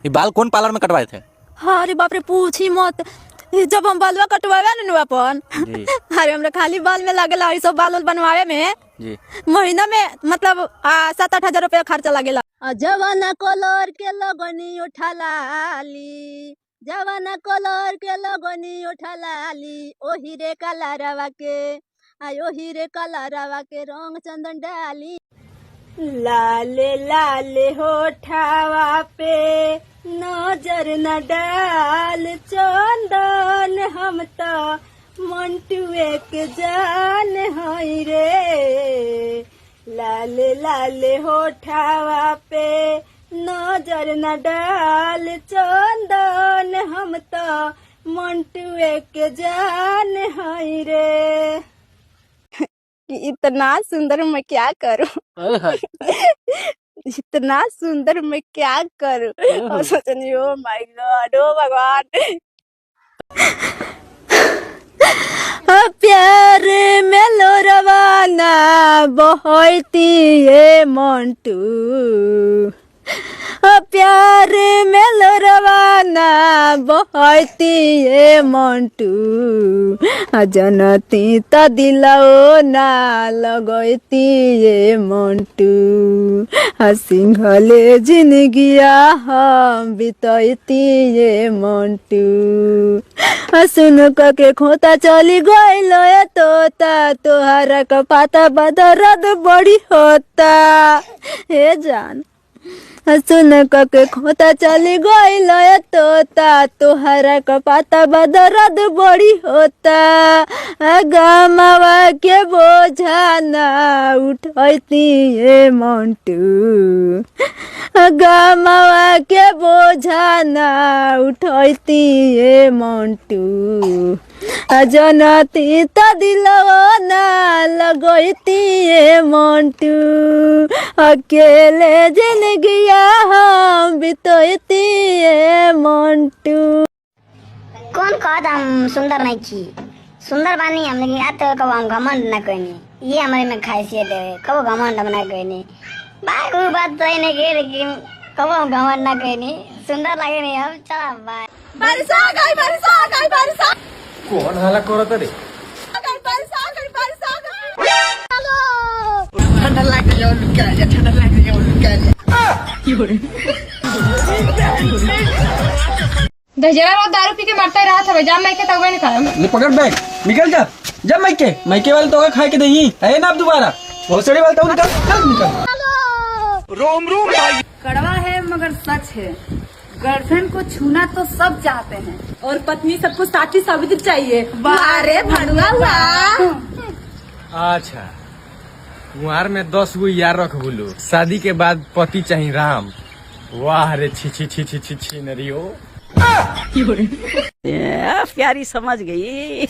ये बाल कौन पार्लर में कटवाए थे? हाँ, अरे बाप रे पूछी मत। जब हम बालवा कटवावे न अपन जी अरे हमरा खाली बाल में लागेला ई सब बाल उल बनवावे में जी। महीना में मतलब 7-8 हजार रुपया खर्चा लागेला। जवाना कलर के लगनी उठालाली, जवाना कलर के लगनी उठालाली, ओही रे कलरवा के ओही रे कलरवा के रंग चंदन डाली। लाले लाले होठावा पे नजर न डाल चंदन, हम तो मंटुए के जान हई रे। लाले लाले होठावा पे नजर न डाल चंदन, हम तो मंटुए के जान हई रे। इतना सुंदर मैं क्या करूं इतना सुंदर मैं क्या करूं। और सोचनी ओ माय गॉड, ओ भगवान। प्यार में लो रवाना बहती है मंटू, प्यार में लो रवाना बहती है मंटू, जनती त दिलओ ना लगती है मंटू, सिंघले जिंदगिया हम बितती है मंटू। सुन के खोता चली गईल तोता, तोहरा का पाता बदरद बड़ी होता। हे जान सुन के खोता चली गईल तोता, तोहरा का पाता बदरद बड़ी होता। गमवा के बोझा ना उठती है मंटू, गमवा के बोझा ना उठती है मंटू, जनती त दिलवा ना लगती है मंटू, अकेले जिंदगिया हम बितती है मंटू। कौन कहत हम सुंदर नहीं की? सुंदर बानी हम, लेकिन आज तो कब हम घमंड न करनी, ये हमारे में खासियत है। कब घमंड हम न करनी, बाय कोई बात तो नहीं की, लेकिन कब हम घमंड न करनी। सुंदर लगे नहीं हम, चला बाय। बारिश आ गई, बारिश आ गई, बारिश आ गई। कौन हाला करत रे? बारिश आ गई, बारिश आ गई। हेलो ठंडा लग जाओ, लुका जा, ठंडा लग जाओ, लुका जा। दजरा वो दारू पी के मरता रहा था, जा मैं के तवे नहीं खाया। ले पकड़ बैग, निकल जा। जब माइके वाले तो खाए के दही है ना, अब दोबारा भोसड़ी वाले तो निकल, चल निकल। रोम रोम भाई। कड़वा है मगर सच है, गर्लफ्रेंड को छूना तो सब चाहते हैं और पत्नी सबको साथी साबित चाहिए। बारे भड़ुआ हुआ। अच्छा, कुंवार में 10 गो यार रख बोलो, शादी के बाद पति चाहिए राम। वाह रे, छी छी छी छी छी छी नरियो। प्यारी समझ गई।